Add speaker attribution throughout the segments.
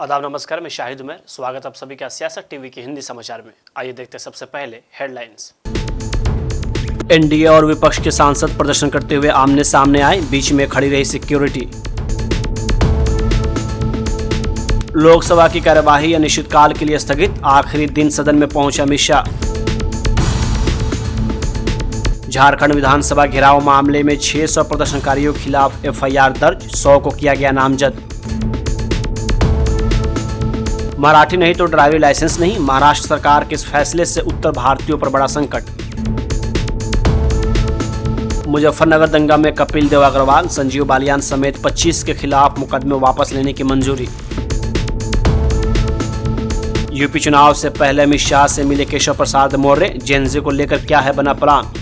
Speaker 1: आदाब नमस्कार, मैं शाहिद उमर। स्वागत आप सभी का सियासत टीवी के हिंदी समाचार में। आइए देखते हैं सबसे पहले हेडलाइंस। एनडीए और विपक्ष के सांसद प्रदर्शन करते हुए आमने सामने आए, बीच में खड़ी रही सिक्योरिटी। लोकसभा की कार्यवाही अनिश्चितकाल के लिए स्थगित, आखिरी दिन सदन में पहुंचे अमित शाह। झारखंड विधानसभा घेराव मामले में 600 प्रदर्शनकारियों के खिलाफ एफआईआर दर्ज, 100 को किया गया नामजद। मराठी नहीं तो ड्राइविंग लाइसेंस नहीं, महाराष्ट्र सरकार के इस फैसले से उत्तर भारतीयों पर बड़ा संकट। मुजफ्फरनगर दंगा में कपिल देव अग्रवाल, संजीव बालियान समेत 25 के खिलाफ मुकदमे वापस लेने की मंजूरी। यूपी चुनाव से पहले अमित शाह से मिले केशव प्रसाद मौर्य, जेएनजी को लेकर क्या है बना प्लान।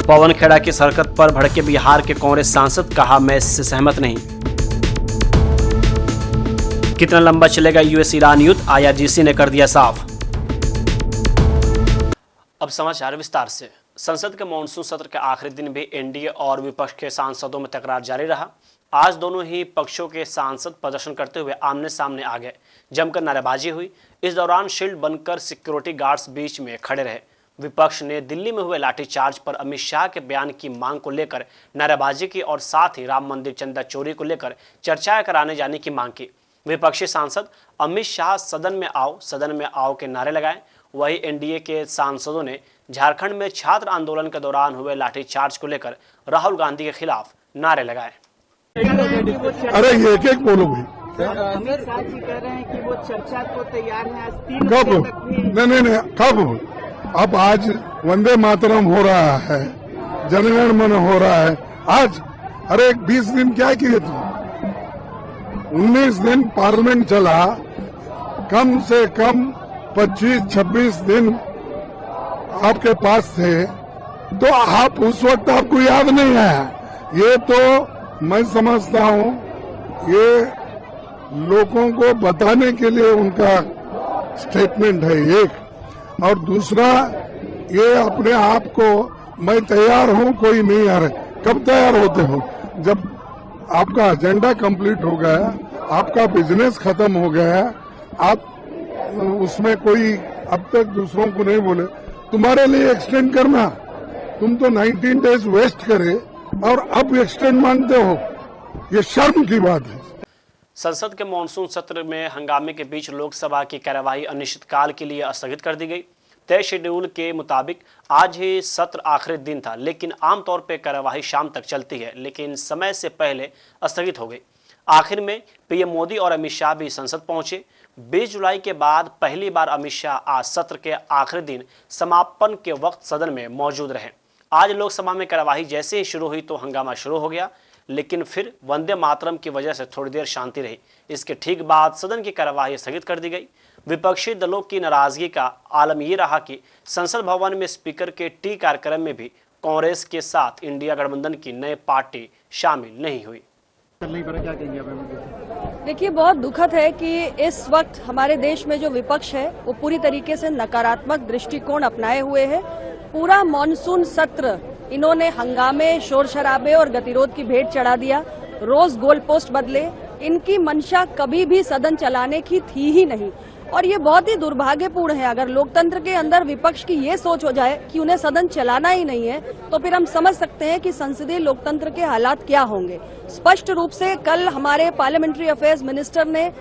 Speaker 1: पवन खेड़ा की हरकत पर भड़के बिहार के कांग्रेस सांसद, कहा मैं इससे सहमत नहीं। कितना लंबा चलेगा यूएस ईरान युद्ध, आईआरजीसी ने कर दिया साफ। अब समाचार विस्तार से। संसद के मॉनसून सत्र के आखिरी दिन भी एनडीए और विपक्ष के सांसदों में तकरार जारी रहा। आज दोनों ही पक्षों के सांसद प्रदर्शन करते हुए आमने सामने आ गए, जमकर नारेबाजी हुई। इस दौरान शील्ड बनकर सिक्योरिटी गार्ड्स बीच में खड़े रहे। विपक्ष ने दिल्ली में हुए लाठीचार्ज पर अमित शाह के बयान की मांग को लेकर नारेबाजी की और साथ ही राम मंदिर चंदा चोरी को लेकर चर्चाएं कराने जाने की मांग की। विपक्षी सांसद अमित शाह सदन में आओ के नारे लगाए। वही एनडीए के सांसदों ने झारखंड में छात्र आंदोलन के दौरान हुए लाठीचार्ज को लेकर राहुल गांधी के खिलाफ नारे लगाए।
Speaker 2: अरे ये एक बोलो भाई।
Speaker 3: अमित शाह जी कह रहे हैं कि वो चर्चा को तैयार है। आज 3 बजे तक भी
Speaker 2: नहीं कब? अब आज वंदे मातरम हो रहा है, जनगण मन हो रहा है आज। अरे 20 दिन क्या किए तुम? 19 दिन पार्लियामेंट चला, कम से कम 25-26 दिन आपके पास थे, तो आप उस वक्त आपको याद नहीं आया। ये तो मैं समझता हूँ ये लोगों को बताने के लिए उनका स्टेटमेंट है एक, और दूसरा ये अपने आप को मैं तैयार हूँ कोई नहीं आ रहा। कब तैयार होते हो? जब आपका एजेंडा कंप्लीट हो गया, आपका बिजनेस खत्म हो गया, आप उसमें कोई अब तक दूसरों को नहीं बोले, तुम्हारे लिए एक्सटेंड करना, तुम तो 19 डेज वेस्ट करे और अब एक्सटेंड मांगते हो, ये शर्म की बात है।
Speaker 1: संसद के मॉनसून सत्र में हंगामे के बीच लोकसभा की कार्यवाही अनिश्चितकाल के लिए स्थगित कर दी गई। तय शेड्यूल के मुताबिक आज ही सत्र आखिरी दिन था, लेकिन आमतौर पर कार्यवाही शाम तक चलती है, लेकिन समय से पहले स्थगित हो गई। आखिर में पीएम मोदी और अमित शाह भी संसद पहुंचे। 20 जुलाई के बाद पहली बार अमित शाह आज सत्र के आखिरी दिन समापन के वक्त सदन में मौजूद रहे। आज लोकसभा में कार्यवाही जैसे ही शुरू हुई तो हंगामा शुरू हो गया, लेकिन फिर वंदे मातरम की वजह से थोड़ी देर शांति रही। इसके ठीक बाद सदन की कार्यवाही स्थगित कर दी गई। विपक्षी दलों की नाराजगी का आलम ये रहा कि संसद भवन में स्पीकर के टी कार्यक्रम में भी कांग्रेस के साथ इंडिया गठबंधन की नई पार्टी शामिल नहीं हुई।
Speaker 4: देखिए, बहुत दुखद है कि इस वक्त हमारे देश में जो विपक्ष है वो पूरी तरीके से नकारात्मक दृष्टिकोण अपनाए हुए है। पूरा मॉनसून सत्र इन्होंने हंगामे, शोर शराबे और गतिरोध की भेंट चढ़ा दिया। रोज गोल पोस्ट बदले। इनकी मंशा कभी भी सदन चलाने की थी ही नहीं, और ये बहुत ही दुर्भाग्यपूर्ण है। अगर लोकतंत्र के अंदर विपक्ष की ये सोच हो जाए कि उन्हें सदन चलाना ही नहीं है, तो फिर हम समझ सकते हैं कि संसदीय लोकतंत्र के हालात क्या होंगे। स्पष्ट रूप से कल हमारे पार्लियामेंट्री अफेयर्स मिनिस्टर ने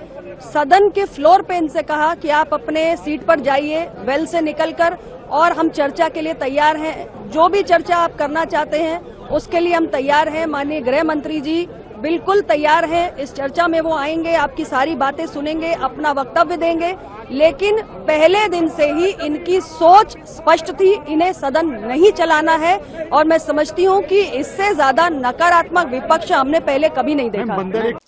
Speaker 4: सदन के फ्लोर पे इनसे कहा कि आप अपने सीट पर जाइए वेल से निकलकर, और हम चर्चा के लिए तैयार हैं। जो भी चर्चा आप करना चाहते हैं उसके लिए हम तैयार हैं। माननीय गृह मंत्री जी बिल्कुल तैयार हैं। इस चर्चा में वो आएंगे, आपकी सारी बातें सुनेंगे, अपना वक्तव्य देंगे। लेकिन पहले दिन से ही इनकी सोच स्पष्ट थी, इन्हें सदन नहीं चलाना है, और मैं समझती हूं कि इससे ज्यादा नकारात्मक विपक्ष हमने पहले कभी नहीं देखा।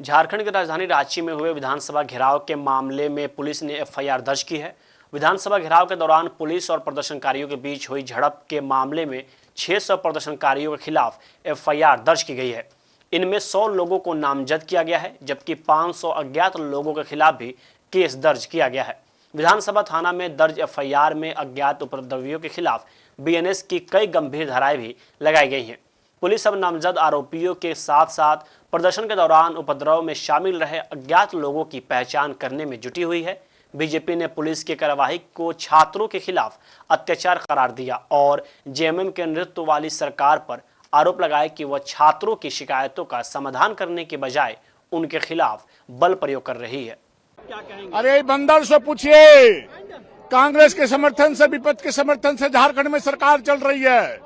Speaker 1: झारखंड की राजधानी रांची में हुए विधानसभा घेराव के मामले में पुलिस ने एफआईआर दर्ज की है। विधानसभा घेराव के दौरान पुलिस और प्रदर्शनकारियों के बीच हुई झड़प के मामले में 600 प्रदर्शनकारियों के खिलाफ एफआईआर दर्ज की गई है। इनमें 100 लोगों को नामजद किया गया है, जबकि 500 अज्ञात लोगों के खिलाफ भी केस दर्ज किया गया है। विधानसभा थाना में दर्ज एफआईआर में अज्ञात उपद्रवियों के खिलाफ बीएनएस की कई गंभीर धाराएं भी लगाई गई हैं। पुलिस अब नामजद आरोपियों के साथ साथ प्रदर्शन के दौरान उपद्रव में शामिल रहे अज्ञात लोगों की पहचान करने में जुटी हुई है। बीजेपी ने पुलिस की कार्यवाही को छात्रों के खिलाफ अत्याचार करार दिया और जेएमएम के नेतृत्व वाली सरकार पर आरोप लगाया कि वह छात्रों की शिकायतों का समाधान करने के बजाय उनके खिलाफ बल प्रयोग कर रही है।
Speaker 5: अरे बंदर से पूछिए, कांग्रेस के समर्थन से, विपक्ष के समर्थन से झारखंड में सरकार चल रही है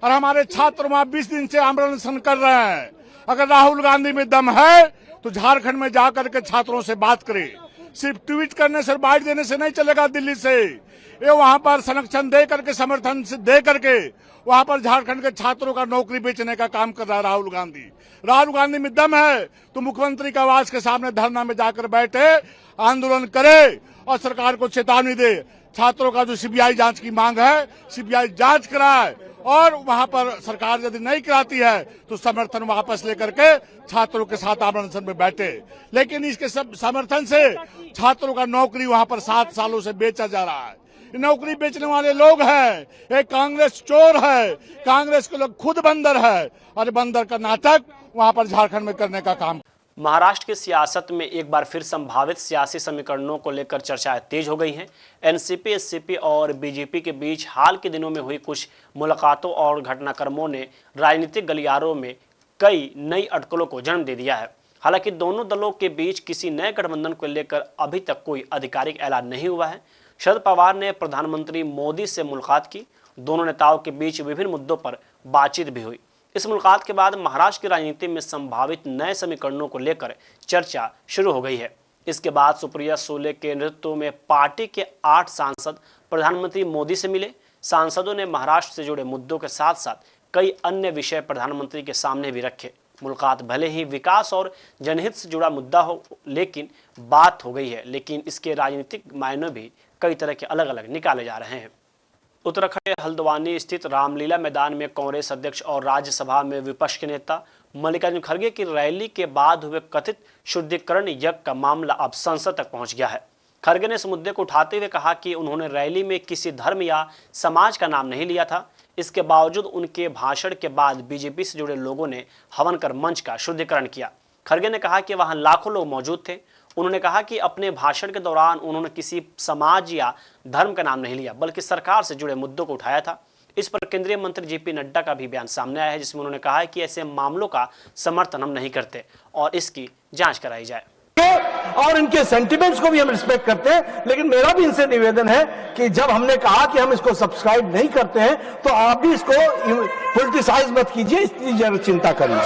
Speaker 5: और हमारे छात्र वहां 20 दिन से आंदोलन कर रहे हैं। अगर राहुल गांधी में दम है तो झारखंड में जाकर के छात्रों से बात करे। सिर्फ ट्वीट करने से, बाइट देने से नहीं चलेगा। दिल्ली से ये वहां पर संरक्षण दे करके, समर्थन से दे करके वहां पर झारखंड के छात्रों का नौकरी बेचने का काम कर रहा है राहुल गांधी। राहुल गांधी में दम है तो मुख्यमंत्री के आवास के सामने धरना में जाकर बैठे, आंदोलन करे और सरकार को चेतावनी दे। छात्रों का जो सीबीआई जांच की मांग है, सीबीआई जांच कराए और वहां पर सरकार यदि नहीं कराती है तो समर्थन वापस लेकर के छात्रों के साथ आंदोलन में बैठे। लेकिन इसके सब समर्थन से छात्रों का नौकरी वहां पर 7 सालों से बेचा जा रहा है। नौकरी बेचने वाले लोग हैं, एक कांग्रेस चोर है, कांग्रेस के लोग खुद बंदर है और बंदर का नाटक वहां पर झारखंड में करने का काम।
Speaker 1: महाराष्ट्र की सियासत में एक बार फिर संभावित सियासी समीकरणों को लेकर चर्चाएं तेज हो गई हैं। एनसीपी, एससीपी और बीजेपी के बीच हाल के दिनों में हुई कुछ मुलाकातों और घटनाक्रमों ने राजनीतिक गलियारों में कई नई अटकलों को जन्म दे दिया है। हालांकि दोनों दलों के बीच किसी नए गठबंधन को लेकर अभी तक कोई आधिकारिक ऐलान नहीं हुआ है। शरद पवार ने प्रधानमंत्री मोदी से मुलाकात की। दोनों नेताओं के बीच विभिन्न मुद्दों पर बातचीत भी हुई। इस मुलाकात के बाद महाराष्ट्र की राजनीति में संभावित नए समीकरणों को लेकर चर्चा शुरू हो गई है। इसके बाद सुप्रिया सुले के नेतृत्व में पार्टी के 8 सांसद प्रधानमंत्री मोदी से मिले। सांसदों ने महाराष्ट्र से जुड़े मुद्दों के साथ साथ कई अन्य विषय प्रधानमंत्री के सामने भी रखे। मुलाकात भले ही विकास और जनहित से जुड़ा मुद्दा हो, लेकिन बात हो गई है। लेकिन इसके राजनीतिक मायने भी कई तरह के अलग अलग निकाले जा रहे हैं। उत्तराखंड के हल्द्वानी स्थित रामलीला मैदान में कांग्रेस अध्यक्ष और राज्यसभा में विपक्ष के नेता मल्लिकार्जुन खड़गे की रैली के बाद हुए कथित शुद्धिकरण यज्ञ का मामला अब संसद तक पहुंच गया है। खड़गे ने इस मुद्दे को उठाते हुए कहा कि उन्होंने रैली में किसी धर्म या समाज का नाम नहीं लिया था। इसके बावजूद उनके भाषण के बाद बीजेपी से जुड़े लोगों ने हवन कर मंच का शुद्धिकरण किया। खड़गे ने कहा कि वहां लाखों लोग मौजूद थे। उन्होंने कहा कि अपने भाषण के दौरान उन्होंने किसी समाज या धर्म का नाम नहीं लिया, बल्कि सरकार से जुड़े मुद्दों को उठाया था। इस पर केंद्रीय मंत्री जेपी नड्डा का भी बयान सामने आया है, जिसमें उन्होंने कहा है कि ऐसे मामलों का समर्थन हम नहीं करते और इसकी जांच कराई जाए।
Speaker 6: और इनके सेंटिमेंट्स को भी हम रिस्पेक्ट करते हैं, लेकिन मेरा भी इनसे निवेदन है कि जब हमने कहा कि हम इसको सब्सक्राइब नहीं करते हैं तो आप भी इसको पॉलिटिसाइज मत कीजिए, इसकी जरूर चिंता करिए।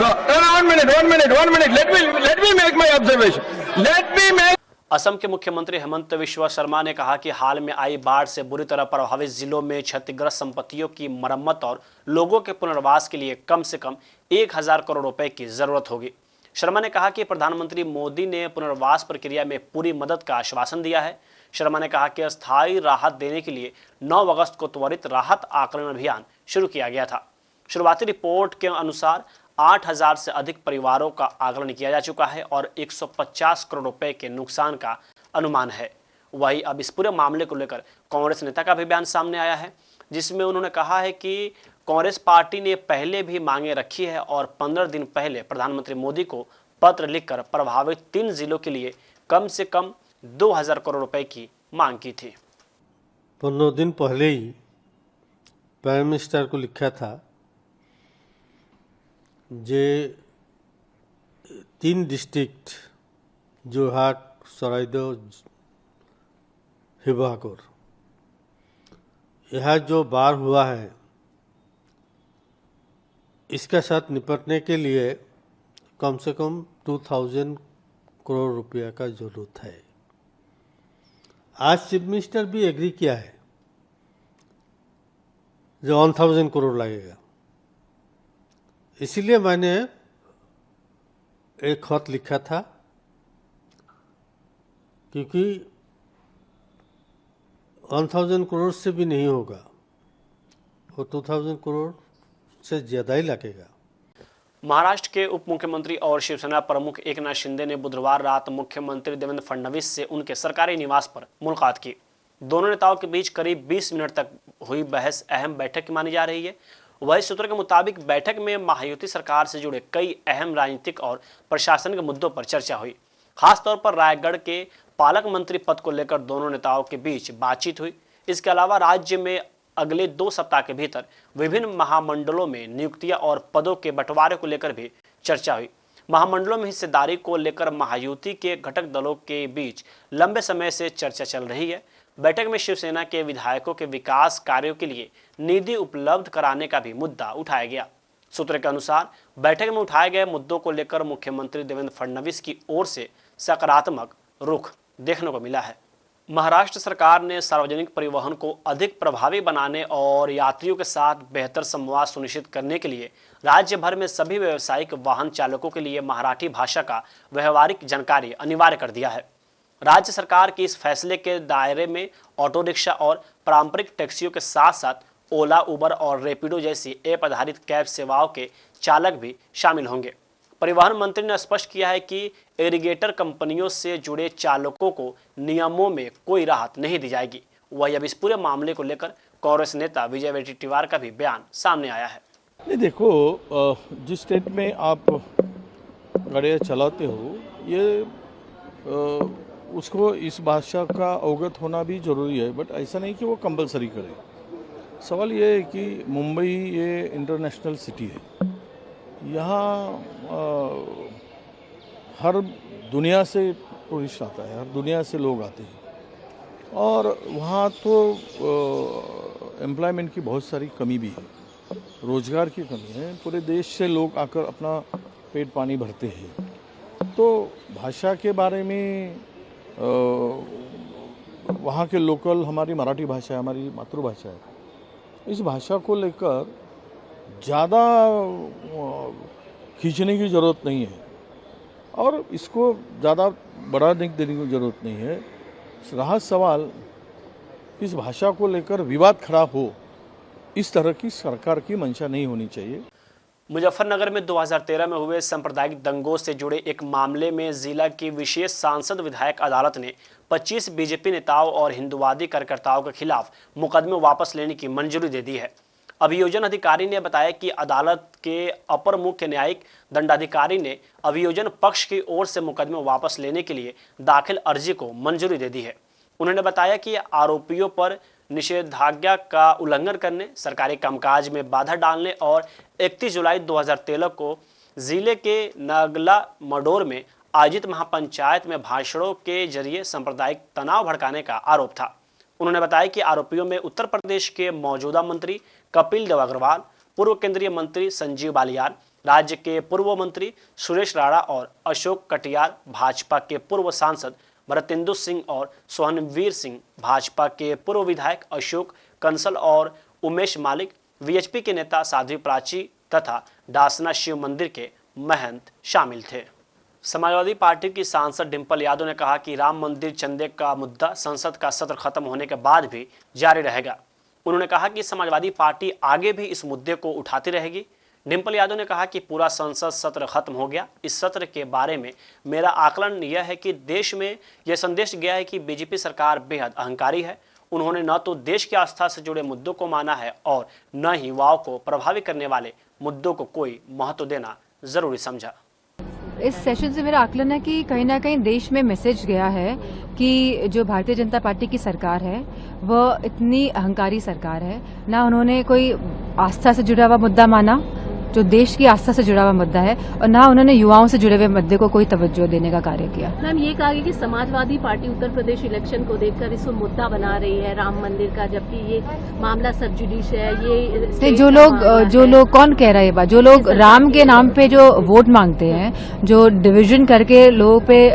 Speaker 1: असम के मुख्यमंत्री हेमंत बिस्वा शर्मा ने कहा कि हाल में आई बाढ़ से बुरी तरह प्रभावित जिलों में क्षतिग्रस्त संपत्तियों की मरम्मत और लोगों के पुनर्वास के लिए कम से कम 1000 करोड़ रुपए की जरूरत होगी। शर्मा ने कहा कि प्रधानमंत्री मोदी ने पुनर्वास प्रक्रिया में पूरी मदद का आश्वासन दिया है। शर्मा ने कहा कि अस्थायी राहत देने के लिए 9 अगस्त को त्वरित राहत आकलन अभियान शुरू किया गया था। शुरुआती रिपोर्ट के अनुसार 8000 से अधिक परिवारों का आकलन किया जा चुका है और 150 करोड़ रुपए के नुकसान का अनुमान है। वहीं अब इस पूरे मामले को लेकर कांग्रेस नेता का भी बयान सामने आया है, जिसमें उन्होंने कहा है कि कांग्रेस पार्टी ने पहले भी मांगे रखी है और 15 दिन पहले प्रधानमंत्री मोदी को पत्र लिखकर प्रभावित 3 जिलों के लिए कम से कम 2000 करोड़ रुपए की मांग की थी।
Speaker 7: 15 दिन पहले ही प्राइम मिनिस्टर को लिखा था जे 3 डिस्ट्रिक्ट जोरहाट, सरायदो, हिबाकोर, यह जो बाढ़ हुआ है इसके साथ निपटने के लिए कम से कम 2000 करोड़ रुपया का जरूरत है। आज चीफ मिनिस्टर भी एग्री किया है जो 1000 करोड़ लगेगा। इसीलिए मैंने एक खत लिखा था, क्योंकि 1000 करोड़ से भी नहीं होगा, वो 2000 करोड़ से ज्यादा ही लगेगा।
Speaker 1: महाराष्ट्र के उप मुख्यमंत्री और शिवसेना प्रमुख एकनाथ शिंदे ने बुधवार रात मुख्यमंत्री देवेंद्र फडणवीस से उनके सरकारी निवास पर मुलाकात की। दोनों नेताओं के बीच करीब 20 मिनट तक हुई बहस अहम बैठक मानी जा रही है। वही सूत्रों के मुताबिक बैठक में महायुति सरकार से जुड़े कई अहम राजनीतिक और प्रशासनिक मुद्दों पर चर्चा हुई। खासतौर पर रायगढ़ के पालक मंत्री पद को लेकर दोनों नेताओं के बीच बातचीत हुई। इसके अलावा राज्य में अगले 2 सप्ताह के भीतर विभिन्न महामंडलों में नियुक्तियां और पदों के बंटवारे को लेकर भी चर्चा हुई। महामंडलों में हिस्सेदारी को लेकर महायुति के घटक दलों के बीच लंबे समय से चर्चा चल रही है। बैठक में शिवसेना के विधायकों के विकास कार्यों के लिए निधि उपलब्ध कराने का भी मुद्दा उठाया गया। सूत्र के अनुसार बैठक में उठाए गए मुद्दों को लेकर मुख्यमंत्री देवेंद्र फडणवीस की ओर से सकारात्मक रुख देखने को मिला है। महाराष्ट्र सरकार ने सार्वजनिक परिवहन को अधिक प्रभावी बनाने और यात्रियों के साथ बेहतर संवाद सुनिश्चित करने के लिए राज्य भर में सभी व्यावसायिक वाहन चालकों के लिए मराठी भाषा का व्यवहारिक जानकारी अनिवार्य कर दिया है। राज्य सरकार के इस फैसले के दायरे में ऑटो रिक्शा और पारंपरिक टैक्सियों के साथ साथ ओला, उबर और रैपिडो जैसी ऐप आधारित कैब सेवाओं के चालक भी शामिल होंगे। परिवहन मंत्री ने स्पष्ट किया है कि एग्रीगेटर कंपनियों से जुड़े चालकों को नियमों में कोई राहत नहीं दी जाएगी। वही अब इस पूरे मामले को लेकर कांग्रेस नेता विजय वडेट्टीवार का भी बयान सामने आया है।
Speaker 8: नहीं, देखो, जिस स्टेट में आप गाड़ियाँ चलाते हो ये उसको इस भाषा का अवगत होना भी जरूरी है, बट ऐसा नहीं कि वो कंपलसरी करे। सवाल ये है कि मुंबई ये इंटरनेशनल सिटी है, यहाँ हर दुनिया से टूरिस्ट आता है, हर दुनिया से लोग आते हैं और वहाँ तो एम्प्लॉयमेंट की बहुत सारी कमी भी है, रोजगार की कमी है। पूरे देश से लोग आकर अपना पेट पानी भरते हैं। तो भाषा के बारे में वहाँ के लोकल, हमारी मराठी भाषा है, हमारी मातृभाषा है, इस भाषा को लेकर ज़्यादा खींचने की ज़रूरत नहीं है और इसको ज़्यादा बढ़ा देने की ज़रूरत नहीं है। रहा सवाल इस भाषा को लेकर विवाद खड़ा हो, इस तरह की सरकार की मंशा नहीं होनी चाहिए।
Speaker 1: मुजफ्फरनगर में 2013 में हुए सांप्रदायिक दंगों से जुड़े एक मामले में जिला की विशेष सांसद विधायक अदालत ने 25 बीजेपी नेताओं और हिंदुवादी कार्यकर्ताओं के खिलाफ मुकदमे वापस लेने की मंजूरी दे दी है। अभियोजन अधिकारी ने बताया कि अदालत के अपर मुख्य न्यायिक दंडाधिकारी ने अभियोजन पक्ष की ओर से मुकदमे वापस लेने के लिए दाखिल अर्जी को मंजूरी दे दी है। उन्होंने बताया कि आरोपियों पर निषेधाज्ञा का उल्लंघन करने, सरकारी कामकाज में बाधा डालने और 31 जुलाई 2013 को जिले के नगला मडोर में आयोजित महापंचायत में भाषणों के जरिए सांप्रदायिक तनाव भड़काने का आरोप था। उन्होंने बताया कि आरोपियों में उत्तर प्रदेश के मौजूदा मंत्री कपिल देव अग्रवाल, पूर्व केंद्रीय मंत्री संजीव बालियान, राज्य के पूर्व मंत्री सुरेश राणा और अशोक कटियार, भाजपा के पूर्व सांसद भरतेंदु सिंह और सोहनवीर सिंह, भाजपा के पूर्व विधायक अशोक कंसल और उमेश मालिक, वीएचपी के नेता साध्वी प्राची तथा डासना शिव मंदिर के महंत शामिल थे। समाजवादी पार्टी की सांसद डिंपल यादव ने कहा कि राम मंदिर चंदे का मुद्दा संसद का सत्र खत्म होने के बाद भी जारी रहेगा। उन्होंने कहा कि समाजवादी पार्टी आगे भी इस मुद्दे को उठाती रहेगी। डिंपल यादव ने कहा कि पूरा संसद सत्र खत्म हो गया। इस सत्र के बारे में मेरा आकलन यह है कि देश में यह संदेश गया है कि बीजेपी सरकार बेहद अहंकारी है। उन्होंने न तो देश की आस्था से जुड़े मुद्दों को माना है और न ही युवाओं को प्रभावित करने वाले मुद्दों को कोई महत्व देना जरूरी समझा।
Speaker 9: इस सेशन से मेरा आकलन है कि कहीं ना कहीं देश में मैसेज गया है कि जो भारतीय जनता पार्टी की सरकार है वह इतनी अहंकारी सरकार है। ना उन्होंने कोई आस्था से जुड़ा हुआ मुद्दा माना, जो देश की आस्था से जुड़ा हुआ मुद्दा है, और ना उन्होंने युवाओं से जुड़े हुए मुद्दे को कोई तवज्जो देने का कार्य किया।
Speaker 10: मैम, ये कहा गया कि समाजवादी पार्टी उत्तर प्रदेश इलेक्शन को देखकर इसको मुद्दा बना रही है राम मंदिर का, जबकि ये मामला सब जुडिश है। ये
Speaker 9: जो लोग कौन कह रहा है ये बात? जो लोग राम के नाम पे जो वोट मांगते हैं, जो डिवीजन करके लोगों पे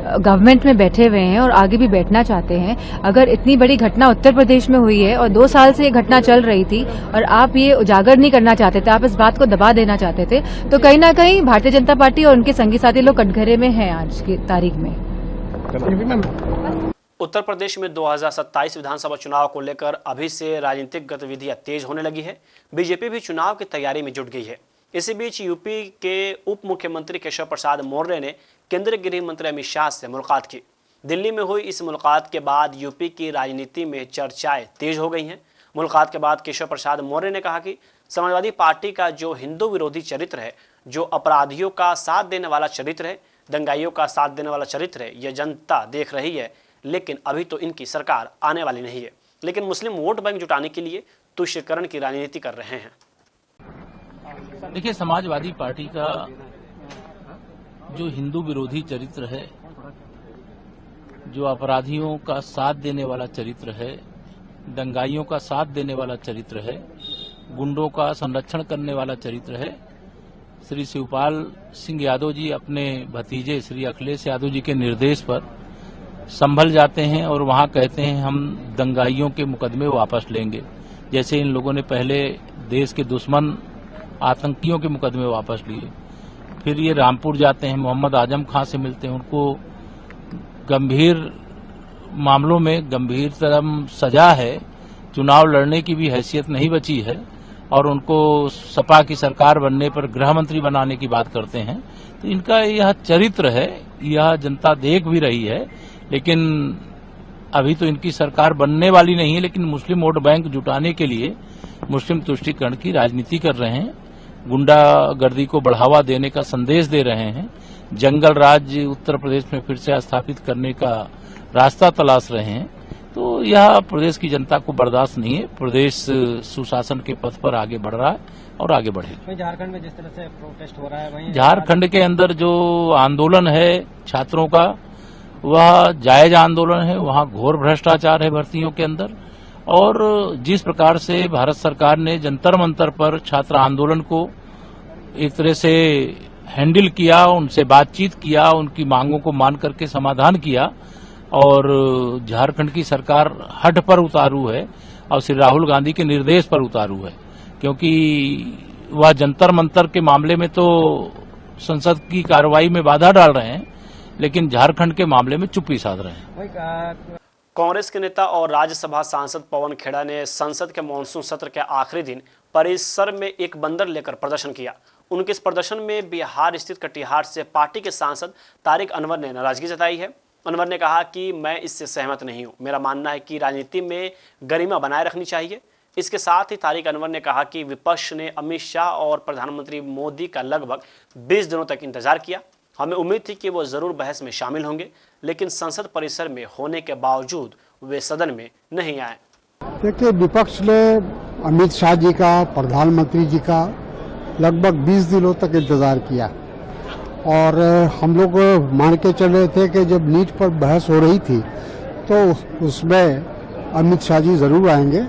Speaker 9: गवर्नमेंट में बैठे हुए हैं और आगे भी बैठना चाहते हैं, अगर इतनी बड़ी घटना उत्तर प्रदेश में हुई है और 2 साल से ये घटना चल रही थी और आप ये उजागर नहीं करना चाहते थे, आप इस बात को दबा देना चाहते थे, तो कहीं ना कहीं भारतीय जनता पार्टी और उनके संगी साथी लोग कटघरे में हैं आज की तारीख में।
Speaker 1: उत्तर प्रदेश में 2027 विधानसभा चुनाव को लेकर अभी से राजनीतिक गतिविधियां तेज होने लगी है। बीजेपी भी चुनाव की तैयारी में जुट गई है। इसी बीच यूपी के उप मुख्यमंत्री केशव प्रसाद मौर्य ने केंद्रीय गृह मंत्री अमित शाह से मुलाकात की। दिल्ली में हुई इस मुलाकात के बाद यूपी की राजनीति में चर्चाएं तेज हो गई हैं। मुलाकात के बाद केशव प्रसाद मौर्य ने कहा कि समाजवादी पार्टी का जो हिंदू विरोधी चरित्र है, जो अपराधियों का साथ देने वाला चरित्र है, दंगाइयों का साथ देने वाला चरित्र है, यह जनता देख रही है। लेकिन अभी तो इनकी सरकार आने वाली नहीं है, लेकिन मुस्लिम वोट बैंक जुटाने के लिए तुष्यकरण की राजनीति कर रहे हैं।
Speaker 11: देखिए, समाजवादी पार्टी का जो हिंदू विरोधी चरित्र है, जो अपराधियों का साथ देने वाला चरित्र है, दंगाइयों का साथ देने वाला चरित्र है, गुंडों का संरक्षण करने वाला चरित्र है, श्री शिवपाल सिंह यादव जी अपने भतीजे श्री अखिलेश यादव जी के निर्देश पर संभल जाते हैं और वहां कहते हैं हम दंगाइयों के मुकदमे वापस लेंगे। जैसे इन लोगों ने पहले देश के दुश्मन आतंकियों के मुकदमे वापस लिए, फिर ये रामपुर जाते हैं, मोहम्मद आजम खां से मिलते हैं, उनको गंभीर मामलों में गंभीरतम सजा है, चुनाव लड़ने की भी हैसियत नहीं बची है और उनको सपा की सरकार बनने पर गृह मंत्री बनाने की बात करते हैं। तो इनका यह चरित्र है, यह जनता देख भी रही है। लेकिन अभी तो इनकी सरकार बनने वाली नहीं है, लेकिन मुस्लिम वोट बैंक जुटाने के लिए मुस्लिम तुष्टीकरण की राजनीति कर रहे हैं, गुंडागर्दी को बढ़ावा देने का संदेश दे रहे हैं, जंगल राज उत्तर प्रदेश में फिर से स्थापित करने का रास्ता तलाश रहे हैं। तो यह प्रदेश की जनता को बर्दाश्त नहीं है। प्रदेश सुशासन के पथ पर आगे बढ़ रहा है और आगे बढ़ेगा।
Speaker 12: झारखंड में जिस तरह से प्रोटेस्ट हो रहा है, वहीं
Speaker 11: झारखंड के अंदर जो आंदोलन है छात्रों का, वह जायज आंदोलन है। वहां घोर भ्रष्टाचार है भर्तियों के अंदर, और जिस प्रकार से भारत सरकार ने जंतर मंतर पर छात्र आंदोलन को एक तरह से हैंडल किया, उनसे बातचीत किया, उनकी मांगों को मान करके समाधान किया, और झारखंड की सरकार हट पर उतारू है और श्री राहुल गांधी के निर्देश पर उतारू है, क्योंकि वह जंतर मंतर के मामले में तो संसद की कार्रवाई में बाधा डाल रहे हैं, लेकिन झारखंड के मामले में चुप्पी साध रहे हैं।
Speaker 1: कांग्रेस के नेता और राज्यसभा सांसद पवन खेड़ा ने संसद के मानसून सत्र के आखिरी दिन परिसर में एक बंदर लेकर प्रदर्शन किया। उनके इस प्रदर्शन में बिहार स्थित कटिहार से पार्टी के सांसद तारिक अनवर ने नाराजगी जताई है। अनवर ने कहा कि मैं इससे सहमत नहीं हूं, मेरा मानना है कि राजनीति में गरिमा बनाए रखनी चाहिए। इसके साथ ही तारिक अनवर ने कहा कि विपक्ष ने अमित शाह और प्रधानमंत्री मोदी का लगभग 20 दिनों तक इंतजार किया। हमें उम्मीद थी कि वो जरूर बहस में शामिल होंगे, लेकिन संसद परिसर में होने के बावजूद वे सदन में नहीं आए।
Speaker 13: देखिए, विपक्ष ने अमित शाह जी का, प्रधानमंत्री जी का लगभग 20 दिनों तक इंतजार किया, और हम लोग मान के चल रहे थे कि जब नीट पर बहस हो रही थी तो उसमें अमित शाह जी जरूर आएंगे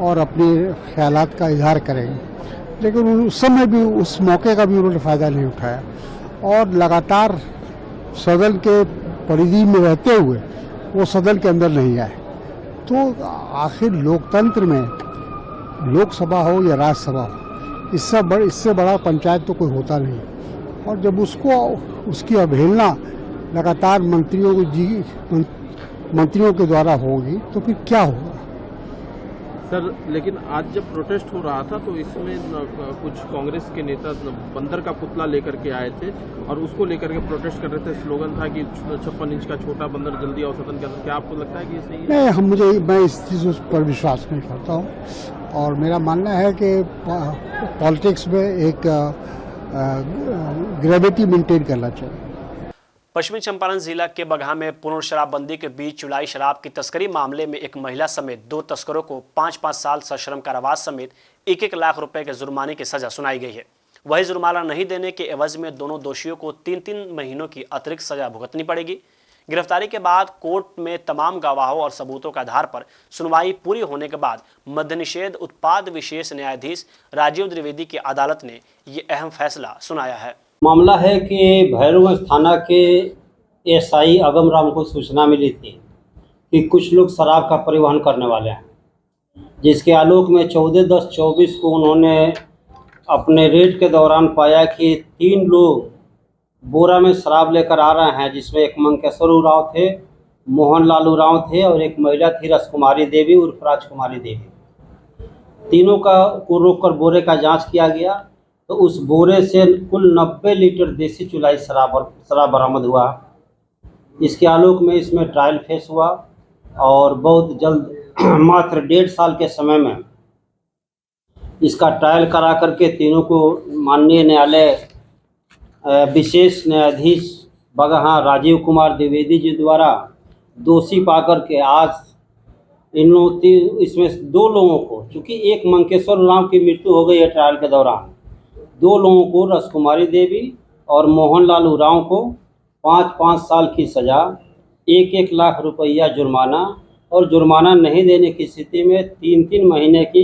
Speaker 13: और अपने ख्यालात का इजहार करेंगे, लेकिन उस समय भी, उस मौके का भी उन्होंने फायदा नहीं उठाया और लगातार सदन के परिधि में रहते हुए वो सदन के अंदर नहीं आए। तो आखिर लोकतंत्र में लोकसभा हो या राज्यसभा हो, इससे बड़ा पंचायत तो कोई होता नहीं, और जब उसकी अवहेलना लगातार मंत्रियों के द्वारा होगी तो फिर क्या होगा।
Speaker 14: सर, लेकिन आज जब प्रोटेस्ट हो रहा था तो इसमें कुछ कांग्रेस के नेता बंदर का पुतला लेकर के आए थे और उसको लेकर के प्रोटेस्ट कर रहे थे। स्लोगन था कि 56 इंच का छोटा बंदर जल्दी आओ सदन के अंदर। क्या आपको लगता है कि सही है?
Speaker 13: नहीं, मैं इस चीज पर विश्वास नहीं करता हूँ, और मेरा मानना है कि पॉलिटिक्स में एक ग्रेविटी मेंटेन करना चाहिए।
Speaker 1: पश्चिमी चंपारण जिला के बगहा में पूर्ण शराबबंदी के बीच चुलाई शराब की तस्करी मामले में एक महिला समेत 2 तस्करों को 5-5 साल सश्रम कारावास समेत 1-1 लाख रुपए के जुर्माने की सजा सुनाई गई है। वही जुर्माना नहीं देने के एवज में दोनों दोषियों को 3-3 महीनों की अतिरिक्त सजा भुगतनी पड़ेगी। गिरफ्तारी के बाद कोर्ट में तमाम गवाहों और सबूतों के आधार पर सुनवाई पूरी होने के बाद मद्य निषेध उत्पाद विशेष न्यायाधीश राजीव द्विवेदी की अदालत ने ये अहम फैसला सुनाया है।
Speaker 15: मामला है कि भैरवगंज थाना के एसआई अगम राम को सूचना मिली थी कि कुछ लोग शराब का परिवहन करने वाले हैं, जिसके आलोक में 14/10/24 को उन्होंने अपने रेड के दौरान पाया कि 3 लोग बोरा में शराब लेकर आ रहे हैं, जिसमें एक मंकेश्वर उरांव थे, मोहन लाल उरांव थे और एक महिला थी रसकुमारी देवी उर्फ राजकुमारी देवी। तीनों को रोककर बोरे का जांच किया गया तो उस बोरे से कुल 90 लीटर देसी चुलाई शराब बरामद हुआ। इसके आलोक में इसमें ट्रायल फेस हुआ और बहुत जल्द मात्र 1.5 साल के समय में इसका ट्रायल करा करके तीनों को माननीय न्यायालय विशेष न्यायाधीश बगहा राजीव कुमार द्विवेदी जी द्वारा दोषी पाकर के आज इसमें 2 लोगों को, चूँकि एक मंकेश्वर राव की मृत्यु हो गई है ट्रायल के दौरान, 2 लोगों को रसकुमारी देवी और मोहनलाल उरांव को 5-5 साल की सज़ा, 1-1 लाख रुपया जुर्माना और जुर्माना नहीं देने की स्थिति में 3-3 महीने की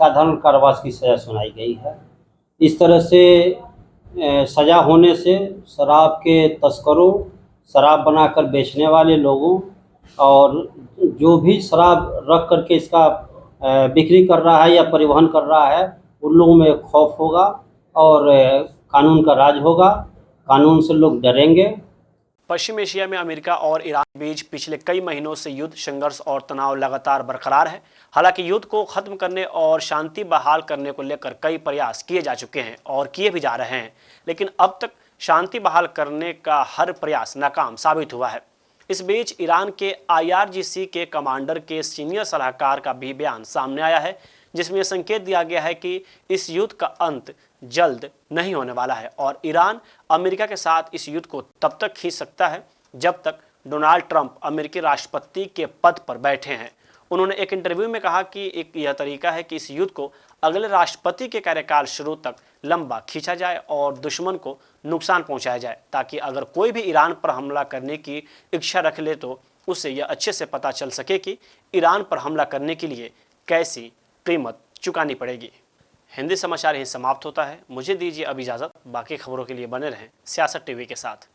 Speaker 15: साधारण कारावास की सज़ा सुनाई गई है। इस तरह से सज़ा होने से शराब के तस्करों, शराब बनाकर बेचने वाले लोगों और जो भी शराब रख करके इसका बिक्री कर रहा है या परिवहन कर रहा है, उन लोगों में खौफ होगा और कानून का राज होगा, कानून से लोग डरेंगे।
Speaker 1: पश्चिम एशिया में अमेरिका और ईरान के बीच पिछले कई महीनों से युद्ध, संघर्ष और तनाव लगातार बरकरार है। हालांकि युद्ध को खत्म करने और शांति बहाल करने को लेकर कई प्रयास किए जा चुके हैं और किए भी जा रहे हैं, लेकिन अब तक शांति बहाल करने का हर प्रयास नाकाम साबित हुआ है। इस बीच ईरान के IRGC के कमांडर के सीनियर सलाहकार का भी बयान सामने आया है, जिसमें संकेत दिया गया है कि इस युद्ध का अंत जल्द नहीं होने वाला है और ईरान अमेरिका के साथ इस युद्ध को तब तक खींच सकता है जब तक डोनाल्ड ट्रंप अमेरिकी राष्ट्रपति के पद पर बैठे हैं। उन्होंने एक इंटरव्यू में कहा कि एक यह तरीका है कि इस युद्ध को अगले राष्ट्रपति के कार्यकाल शुरू तक लंबा खींचा जाए और दुश्मन को नुकसान पहुंचाया जाए, ताकि अगर कोई भी ईरान पर हमला करने की इच्छा रख ले तो उसे यह अच्छे से पता चल सके कि ईरान पर हमला करने के लिए कैसी कीमत चुकानी पड़ेगी। हिंदी समाचार यहीं समाप्त होता है। मुझे दीजिए अब इजाज़त। बाकी खबरों के लिए बने रहें सियासत टीवी के साथ।